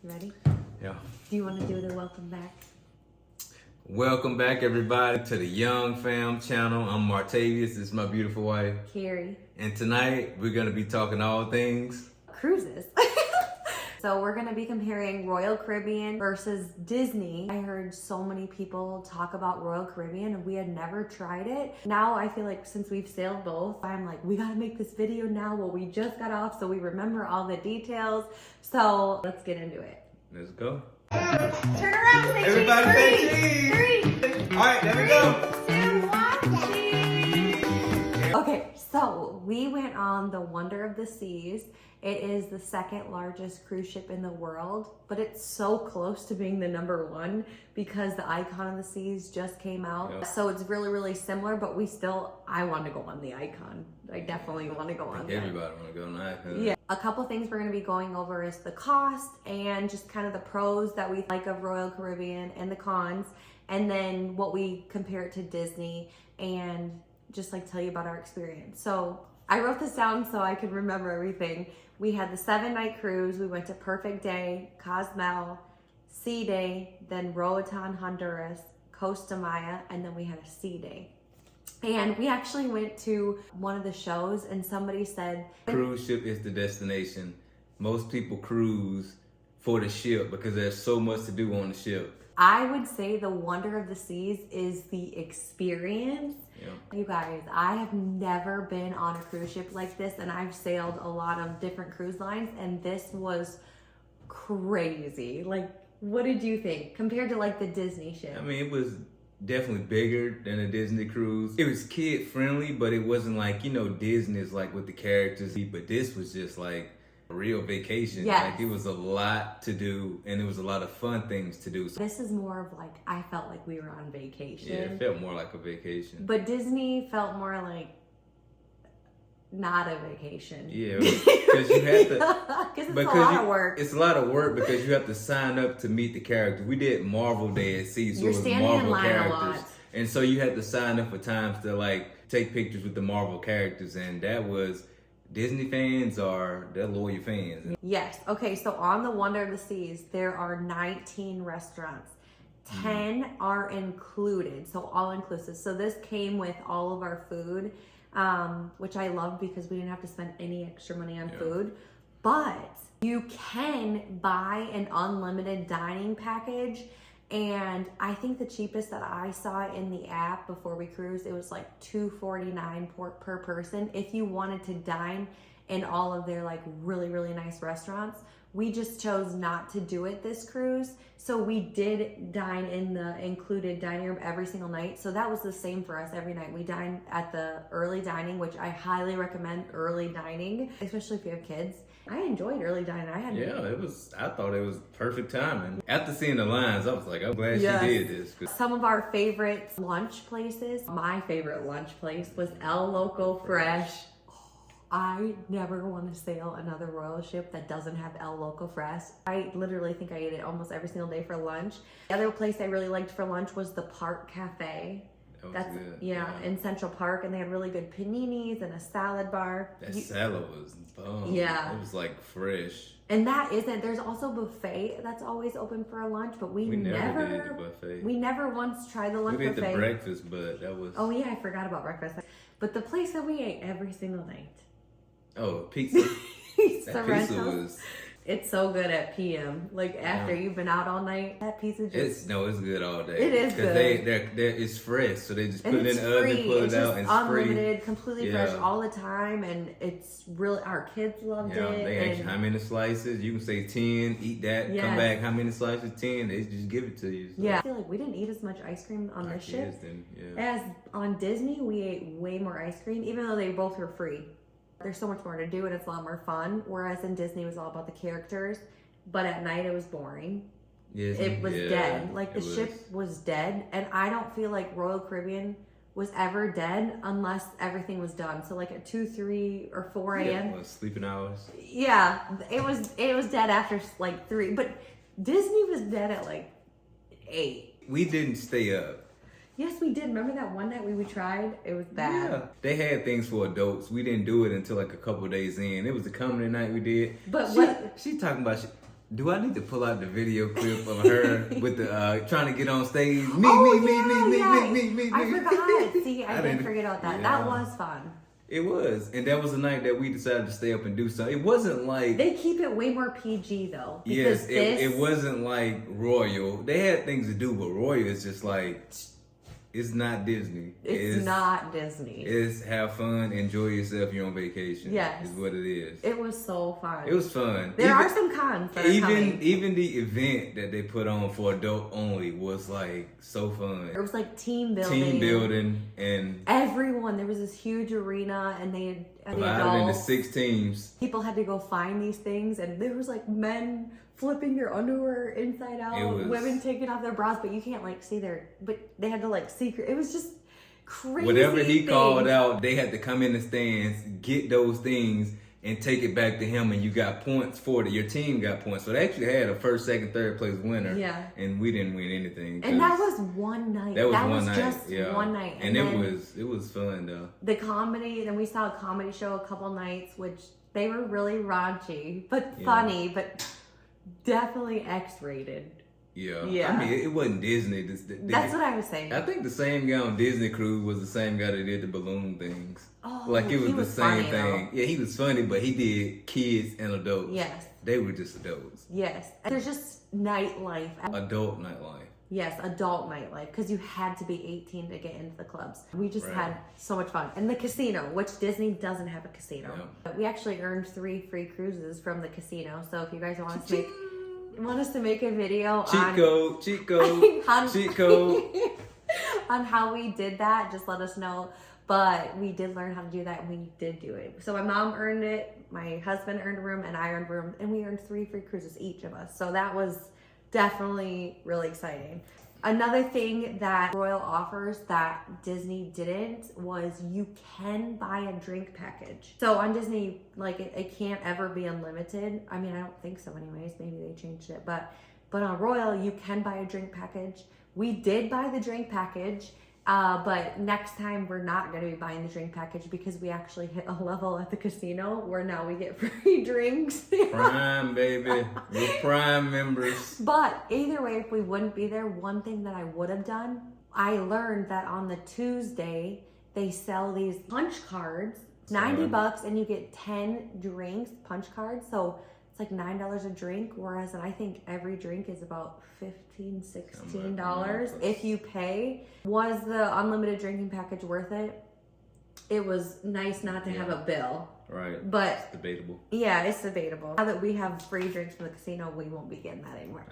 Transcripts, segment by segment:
You ready? Yeah. Do you want to do the welcome back? Welcome back, everybody, to the Young Fam channel. I'm Martavius. This is my beautiful wife, Carrie. and tonight we're going to be talking all things Cruises. So we're going to be comparing Royal Caribbean versus Disney. I heard so many people talk about Royal Caribbean and we had never tried it. Now I feel like since we've sailed both, I'm like, we got to make this video now while we just got off so we remember all the details. So let's get into it. Let's go. Turn around, say Everybody cheese. say cheese. Three. All right, there we go. 2, 1, cheese. Okay, so we went on the Wonder of the Seas. It is the second largest cruise ship in the world, but it's so close to being the #1 because the Icon of the Seas just came out. Yep. So it's really, really similar, but I want to go on the Icon. I definitely want to go on that. Everybody want to go on the Icon. Yeah. A couple things we're going to be going over is the cost and just kind of the pros that we like of Royal Caribbean and the cons, and then what we compare it to Disney and just like tell you about our experience. So I wrote this down so I could remember everything. We had the 7-night cruise. We went to Perfect Day, Cozumel, Sea Day, then Roatan, Honduras, Costa Maya, and then we had a Sea Day. And we actually went to one of the shows and somebody said, cruise ship is the destination. Most people cruise for the ship because there's so much to do on the ship. I would say the Wonder of the Seas is the experience. Yeah. You guys, I have never been on a cruise ship like this, and I've sailed a lot of different cruise lines, and this was crazy. Like, what did you think compared to like the Disney ship? I mean, it was definitely bigger than a Disney cruise. It was kid friendly, but it wasn't like, Disney's like with the characters, but this was just like a real vacation. Yes. Like, it was a lot to do, and it was a lot of fun things to do. This is more of like, I felt like we were on vacation. Yeah, it felt more like a vacation. But Disney felt more like not a vacation. Yeah, because you have to. Because it's a lot of work. It's a lot of work because you have to sign up to meet the characters. We did Marvel Day at sea, so You're it was standing Marvel in line characters. a lot. And so you had to sign up for times to like take pictures with the Marvel characters, and that was Disney fans they're loyal fans. Yes. Okay, so on the Wonder of the Seas, there are 19 restaurants. 10 are included, so all inclusive. So this came with all of our food, which I love because we didn't have to spend any extra money on food. But you can buy an unlimited dining package, and I think the cheapest that I saw in the app before we cruised, it was like $249 per person if you wanted to dine in all of their like really, really nice restaurants. We just chose not to do it this cruise. So we did dine in the included dining room every single night. So that was the same for us every night. We dined at the early dining, which I highly recommend early dining, especially if you have kids. I enjoyed early dining. I thought it was perfect timing. After seeing the lines, I was like, I'm glad she did this. Some of our favorite lunch places. My favorite lunch place was El Loco Fresh. I never want to sail another royal ship that doesn't have El Loco Fresh. I literally think I ate it almost every single day for lunch. The other place I really liked for lunch was the Park Cafe. That's good. Yeah, in Central Park, and they had really good paninis and a salad bar. That salad was bomb. Yeah. It was like fresh. And there's also buffet that's always open for a lunch, but we never did the buffet. We never once tried the lunch buffet. We did the breakfast, but that was... Oh yeah, I forgot about breakfast. But the place that we ate every single night. Oh, pizza. That pizza was... It's so good at PM. Like after you've been out all night, that pizza just... It's good all day. It is good. Because it's fresh, so they just put it in the oven, pull it out, and it's unlimited, completely fresh all the time, and it's really, our kids loved it. They ask you how many slices. You can say 10, eat that, come back, how many slices? 10, they just give it to you. So. Yeah. I feel like we didn't eat as much ice cream on this ship. As on Disney, we ate way more ice cream, even though they both were free. There's so much more to do and it's a lot more fun. Whereas in Disney, it was all about the characters. But at night, it was boring. Yes, it was dead. Like the ship was dead. And I don't feel like Royal Caribbean was ever dead unless everything was done. So like at 2, 3, or 4 a.m. Yeah, sleeping hours. Yeah, it was dead after like 3. But Disney was dead at like 8. We didn't stay up. Yes, we did. Remember that one night we tried? It was bad. Yeah. They had things for adults. We didn't do it until like a couple of days in. It was the comedy night we did. But she talking about Do I need to pull out the video clip of her with the trying to get on stage? Me. I forgot. See, I didn't forget about that. Yeah. That was fun. It was, and that was the night that we decided to stay up and do something. It wasn't like They keep it way more PG though. yes, it wasn't like Royal. They had things to do, but Royal is just like it's not Disney. It's not Disney. It's have fun, enjoy yourself. You're on vacation. Yes, is what it is. It was so fun. It was fun. There are some cons. That are coming. Even the event that they put on for adult only was like so fun. It was like team building. And everyone. There was this huge arena, and they had divided into 6 teams. People had to go find these things, and there was like men flipping your underwear inside out, women taking off their bras, but you can't like see but they had to like secret. It was just crazy. Whatever he called out, they had to come in the stands, get those things, and take it back to him, and you got points for it. Your team got points. So they actually had a first, second, third place winner. Yeah. And we didn't win anything. And that was one night. That was one night. And it was fun though. The comedy, then we saw a comedy show a couple nights, which they were really raunchy, but funny, but definitely X-rated. Yeah. I mean, it wasn't Disney. That's what I was saying. I think the same guy on Disney Cruise was the same guy that did the balloon things. Oh, like it was the same funny, thing. though. Yeah, he was funny, but he did kids and adults. Yes. They were just adults. Yes. There's just nightlife. Adult nightlife. Yes, adult nightlife, because you had to be 18 to get into the clubs. We just had so much fun. And the casino, which Disney doesn't have a casino. Yeah. We actually earned 3 free cruises from the casino. So if you guys want us to make a video cheat code on how we did that, just let us know. But we did learn how to do that, and we did do it. So my mom earned it, my husband earned a room, and I earned a room, and we earned 3 free cruises, each of us. So that was definitely really exciting. Another thing that Royal offers that Disney didn't was you can buy a drink package. So on Disney, like it can't ever be unlimited. I mean, I don't think so anyways. Maybe they changed it. But on Royal, you can buy a drink package. We did buy the drink package. But next time we're not going to be buying the drink package because we actually hit a level at the casino where now we get free drinks. Prime, baby. We're Prime members. But either way, if we wouldn't be there, one thing that I would have done, I learned that on the Tuesday, they sell these punch cards, $90, and you get 10 drinks, punch cards. So it's like $9 a drink, whereas I think every drink is about $15, $16 if you pay. Was the unlimited drinking package worth it? It was nice not to have a bill. Right. But it's debatable. Yeah, it's debatable. Now that we have free drinks from the casino, we won't be getting that anymore.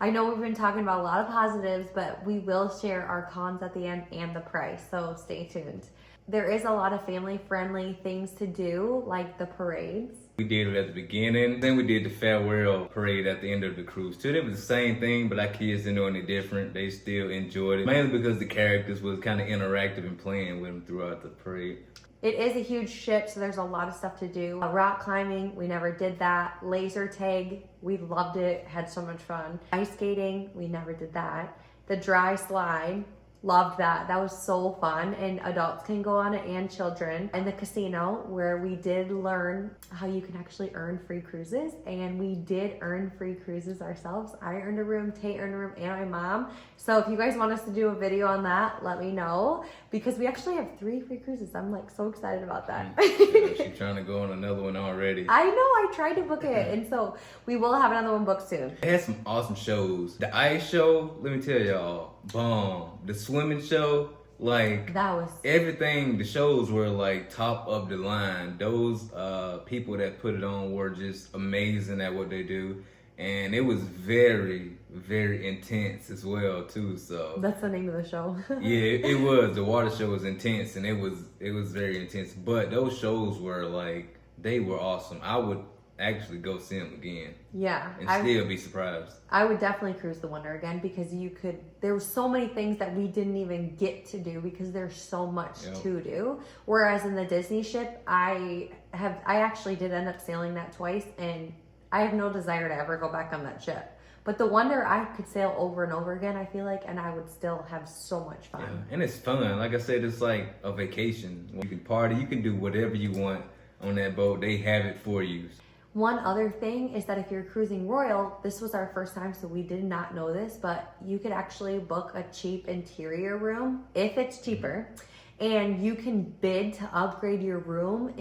I know we've been talking about a lot of positives, but we will share our cons at the end and the price, so stay tuned. There is a lot of family-friendly things to do, like the parades. We did it at the beginning, then we did the farewell parade at the end of the cruise too. It was the same thing, but our kids didn't know any different. They still enjoyed it, mainly because the characters was kind of interactive and playing with them throughout the parade. It is a huge ship, so there's a lot of stuff to do. Rock climbing, we never did that. Laser tag, we loved it, had so much fun. Ice skating, we never did that. The dry slide, loved that. That was so fun, and adults can go on it and children. And the casino, where we did learn how you can actually earn free cruises, and we did earn free cruises ourselves. I earned a room, Tate earned a room, and my mom. So if you guys want us to do a video on that, let me know, because we actually have 3 free cruises. I'm like so excited about that. Yeah, she's trying to go on another one already. I know, I tried to book it, and so we will have another one booked soon. They had some awesome shows. The ice show, let me tell y'all, bomb. The swimming show, like that was everything. The shows were like top of the line. Those people that put it on were just amazing at what they do, and it was very, very intense as well too. So that's the name of the show. Yeah, it was. The water show was intense, and it was very intense. But those shows were like, they were awesome. I would actually go see them again. Yeah. And still be surprised. I would definitely cruise the Wonder again, because there were so many things that we didn't even get to do because there's so much to do. Whereas in the Disney ship, I actually did end up sailing that twice, and I have no desire to ever go back on that ship. But the Wonder, I could sail over and over again, I feel like, and I would still have so much fun. Yeah. And it's fun. Like I said, it's like a vacation. You can party, you can do whatever you want on that boat. They have it for you. One other thing is that if you're cruising Royal, this was our first time, so we did not know this, but you could actually book a cheap interior room if it's cheaper, and you can bid to upgrade your room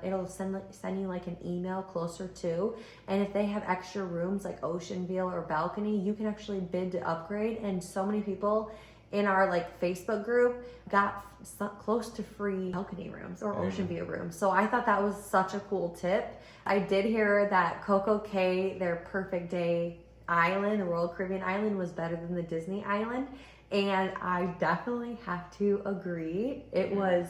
it'll send you like an email closer to, and if they have extra rooms like ocean view or balcony, you can actually bid to upgrade. And so many people in our like Facebook group got close to free balcony rooms or ocean view rooms. So I thought that was such a cool tip. I did hear that Coco Cay, their perfect day island, the Royal Caribbean island, was better than the Disney island. And I definitely have to agree. It was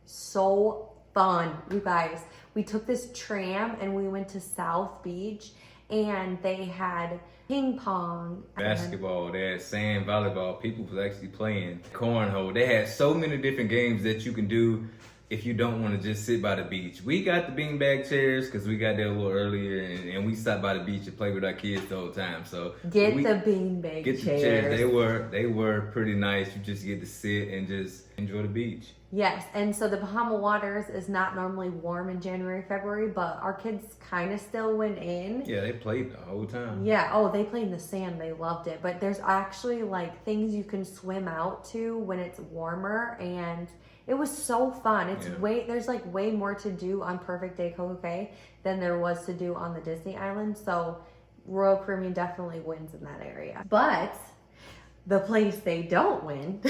so fun, you guys. We took this tram and we went to South Beach, and they had ping pong, basketball, they had sand volleyball, people was actually playing cornhole. They had so many different games that you can do if you don't want to just sit by the beach. We got the beanbag chairs because we got there a little earlier, and we sat by the beach and played with our kids the whole time. So get the beanbag chairs. The chairs. They were pretty nice. You just get to sit and just enjoy the beach. Yes, and so the Bahama Waters is not normally warm in January, February, but our kids kind of still went in. Yeah, they played the whole time. Yeah, oh, they played in the sand. They loved it. But there's actually like things you can swim out to when it's warmer, and it was so fun. There's like way more to do on Perfect Day Coco Cay than there was to do on the Disney Island. So Royal Caribbean definitely wins in that area. But the place they don't win,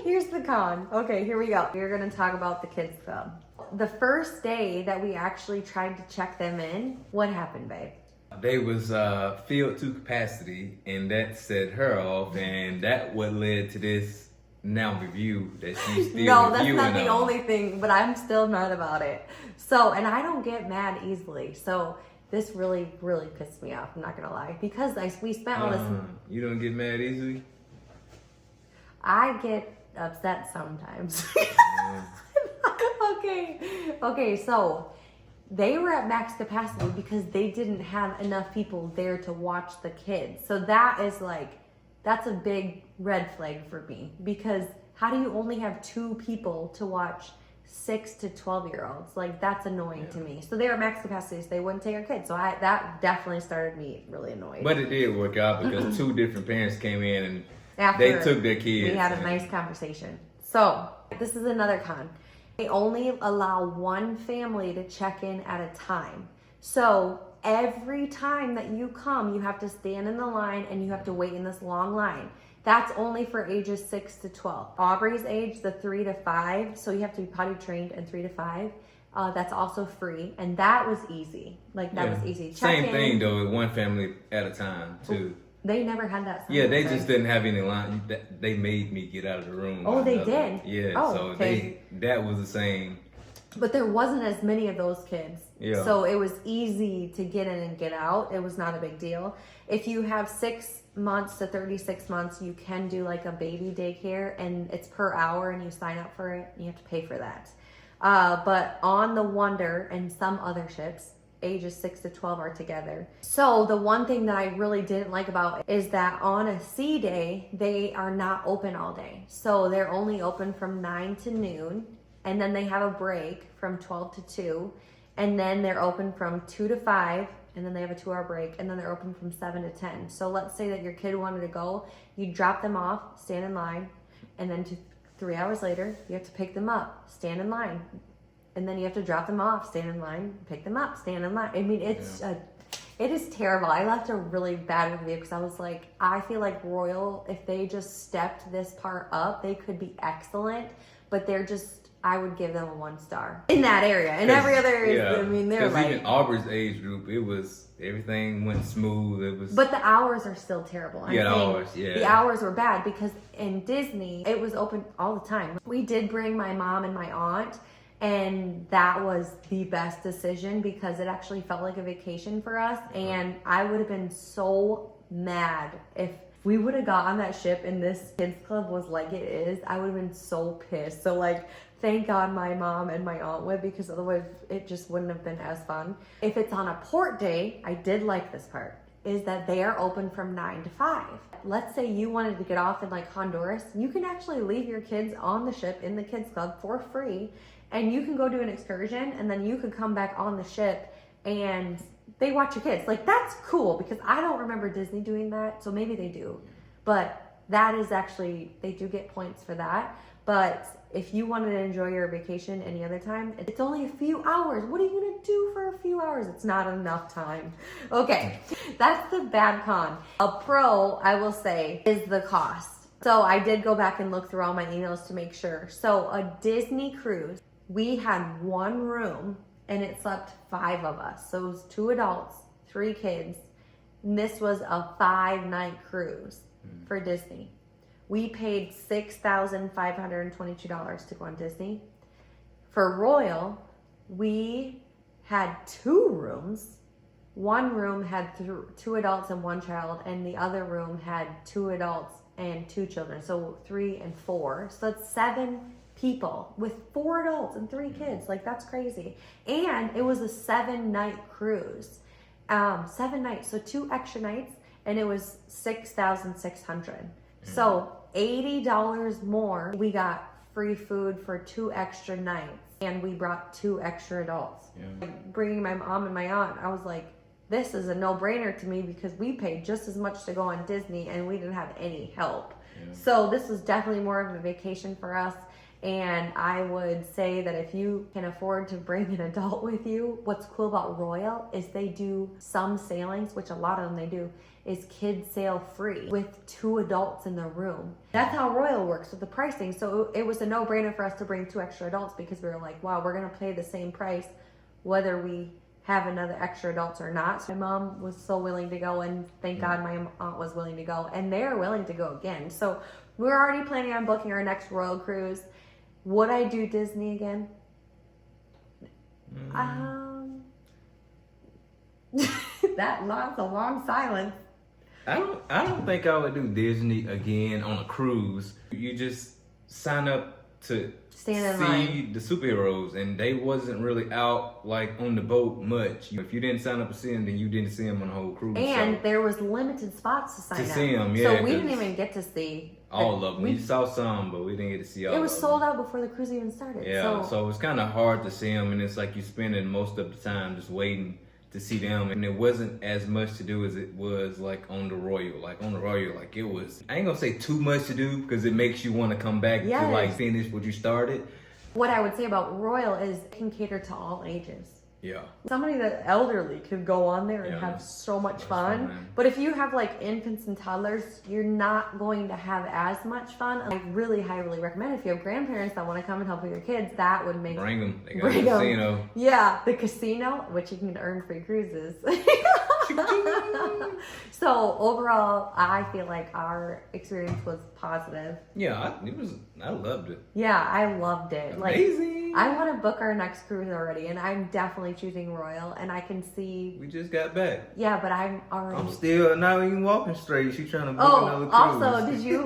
here's the con. Okay, here we go. We're gonna talk about the kids club. The first day that we actually tried to check them in, what happened, babe? They was filled to capacity, and that set her off, and that what led to this now review that she's still No, that's reviewing not the on. only thing, but I'm still mad about it. So, and I don't get mad easily. So this really, really pissed me off. I'm not gonna lie, because we spent all this. You don't get mad easily? I get upset sometimes. Okay. So they were at max capacity because they didn't have enough people there to watch the kids. So that's a big red flag for me, because how do you only have 2 people to watch 6 to 12-year-olds? Like, that's annoying to me. So they were at max capacity, so they wouldn't take our kids. So that definitely started me really annoyed. But it did work out because 2 different parents came in and After they took their kids. We had a nice conversation. So this is another con. They only allow 1 family to check in at a time. So every time that you come, you have to stand in the line and you have to wait in this long line. That's only for ages 6 to 12. Aubrey's age, the 3 to 5, so you have to be potty trained, and 3 to 5. That's also free, and that was easy. Was easy. Same thing though, with 1 family at a time too. They never had that. Yeah, they just didn't have any line. They made me get out of the room. Oh, they did? Yeah, Oh, so okay. that was the same. But there wasn't as many of those kids. Yeah. So it was easy to get in and get out. It was not a big deal. If you have 6 months to 36 months, you can do like a baby daycare, and it's per hour, and you sign up for it. And you have to pay for that. But on the Wonder and some other ships, ages 6 to 12 are together. So the one thing that I really didn't like about it is that on a sea day, they are not open all day. So they're only open from 9 to noon. And then they have a break from 12 to 2. And then they're open from 2 to 5. And then they have a 2-hour break. And then they're open from 7 to 10. So let's say that your kid wanted to go. You drop them off, stand in line. And then 3 hours later, you have to pick them up, stand in line. And then you have to drop them off, stand in line, pick them up, stand in line. I mean, it is terrible. I left a really bad review because I was like, I feel like Royal, if they just stepped this part up, they could be excellent. But I would give them a 1 star in that area. In every other area, I mean, they're like. Even Aubrey's age group, everything went smooth. But the hours are still terrible. The hours were bad because in Disney, it was open all the time. We did bring my mom and my aunt, and that was the best decision because it actually felt like a vacation for us. And I would have been so mad if we would have got on that ship and this kids club was like it is. I would have been so pissed. So thank God my mom and my aunt went, because otherwise it just wouldn't have been as fun. If it's on a port day, I did like this part, is that they are open from 9 to 5. Let's say you wanted to get off in Honduras, you can actually leave your kids on the ship in the kids club for free, and you can go do an excursion, and then you could come back on the ship and they watch your kids. Like, that's cool because I don't remember Disney doing that, so maybe they do. But that is actually, they do get points for that. But if you wanted to enjoy your vacation any other time, it's only a few hours. What are you going to do for a few hours? It's not enough time. Okay, that's the bad con. A pro, I will say, is the cost. So I did go back and look through all my emails to make sure. So a Disney cruise, we had one room and it slept 5 of us. So it was 2 adults, 3 kids. And this was a 5-night cruise for Disney. We paid $6,522 to go on Disney. For Royal, we had 2 rooms. One room had 2 adults and 1 child, and the other room had 2 adults and 2 children. So 3 and 4. So that's 7 people with 4 adults and 3 kids. Like, that's crazy. And it was a 7-night cruise. 7 nights, so 2 extra nights, and it was $6,600. So $80 more. We got free food for 2 extra nights, and we brought 2 extra adults. Like, bringing my mom and my aunt, I was like, this is a no-brainer to me because we paid just as much to go on Disney and we didn't have any help. So this was definitely more of a vacation for us. And I would say that if you can afford to bring an adult with you, what's cool about Royal is they do some sailings, which a lot of them they do, is kids sail free with 2 adults in the room. That's how Royal works with the pricing. So it was a no-brainer for us to bring 2 extra adults because we were like, wow, we're gonna pay the same price whether we have another extra adults or not. So my mom was so willing to go, and thank God my aunt was willing to go, and they're willing to go again. So we're already planning on booking our next Royal cruise. Would I do Disney again? That's a long silence. I don't think I would do Disney again on a cruise. You just sign up to Stand in see line. the superheroes, and they wasn't really out like on the boat much. If you didn't sign up to see them, then you didn't see them on the whole cruise. And so. there was limited spots to sign up. To see them, yeah. So we didn't even get to see all of them. We saw some, but we didn't get to see all of them. It was sold out before the cruise even started. Yeah, so it's kind of hard to see them, and it's like you spending most of the time just waiting to see them, and it wasn't as much to do as it was like on the Royal. Like on the Royal, like it was, I ain't gonna say too much to do because it makes you want to come back to like finish what you started. What I would say about Royal is it can cater to all ages. Yeah. Somebody that elderly could go on there and have so much fun. But if you have like infants and toddlers, you're not going to have as much fun. I really highly recommend if you have grandparents that want to come and help with your kids, that would make bring them. They got a casino. Yeah, the casino, which you can earn free cruises. So overall, I feel like our experience was positive. Yeah, I loved it. Yeah, I loved it. Amazing. Like, I want to book our next cruise already, and I'm definitely choosing Royal. And I can see. We just got back. Yeah, but I'm already. I'm still not even walking straight. She trying to book another cruise. Also,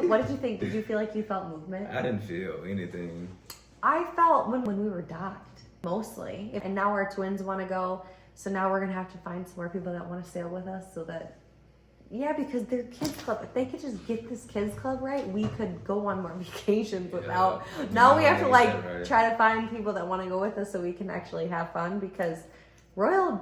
what did you think? Did you feel like you felt movement? I didn't feel anything. I felt when we were docked, mostly. And now our twins want to go. So now we're going to have to find some more people that want to sail with us so that, because they're kids club. If they could just get this kids club right, we could go on more vacations without. Now we have to try to find people that want to go with us so we can actually have fun because Royal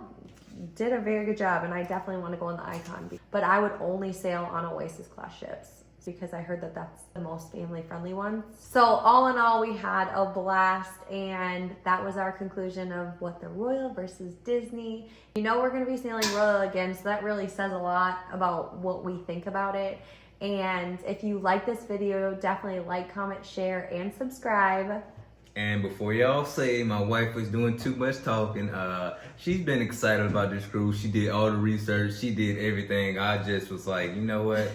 did a very good job and I definitely want to go on the Icon. But I would only sail on Oasis class ships because I heard that that's the most family-friendly one. So all in all, we had a blast, and that was our conclusion of what the Royal versus Disney. You know we're gonna be sailing Royal again, so that really says a lot about what we think about it. And if you like this video, definitely like, comment, share, and subscribe. And before y'all say my wife was doing too much talking, she's been excited about this cruise. She did all the research, she did everything. I just was like, you know what?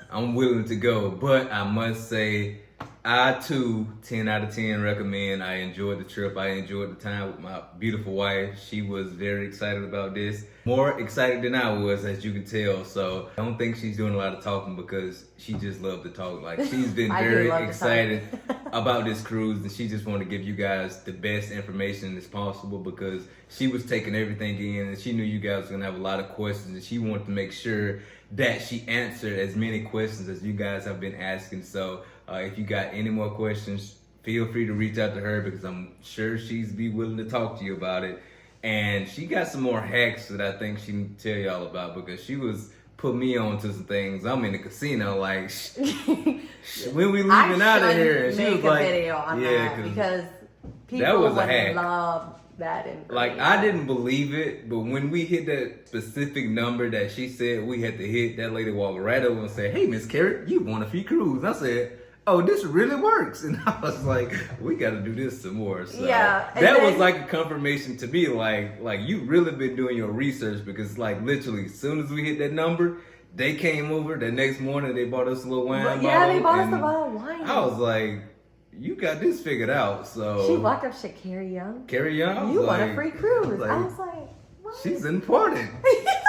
I'm willing to go, but I must say, I too, 10 out of 10 recommend. I enjoyed the trip. I enjoyed the time with my beautiful wife. She was very excited about this. More excited than I was, as you can tell. So I don't think she's doing a lot of talking because she just loved to talk. Like, she's been very excited about this cruise, and she just wanted to give you guys the best information as possible because she was taking everything in, and she knew you guys were gonna have a lot of questions, and she wanted to make sure that she answered as many questions as you guys have been asking. So if you got any more questions, feel free to reach out to her because I'm sure she's be willing to talk to you about it. And she got some more hacks that I think she can tell y'all about, because she was put me on to some things. I'm in the casino, like, when we leaving out of here? And she was like, video on that because people that was a would hack. love that information. Like, I didn't believe it, but when we hit that specific number that she said we had to hit, that lady walked right over and said, "Hey, Miss Carrot, you won a free cruise." I said, "Oh, this really works." And I was like, we got to do this some more. So yeah, that was like a confirmation to me, like you really been doing your research, because like literally as soon as we hit that number, they came over the next morning. They bought us a little wine bottle. Yeah, they bought us a bottle of wine. I was like, you got this figured out. So she walked up, shit, Carrie Young. Carrie Young, you won a free cruise. I was like, what? She's important.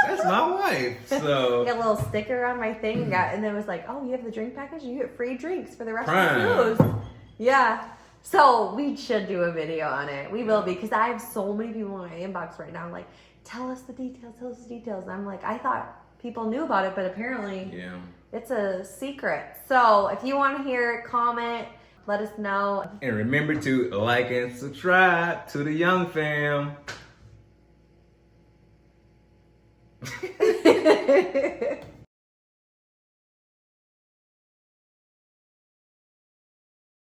That's my wife. So got a little sticker on my thing, and then it was like, oh, you have the drink package, you get free drinks for the rest Prime. of the cruise. Yeah. So we should do a video on it. We will, because I have so many people in my inbox right now, like, tell us the details, And I'm like, I thought people knew about it, but apparently it's a secret. So if you want to hear it, comment, let us know. And remember to like and subscribe to the Young Fam.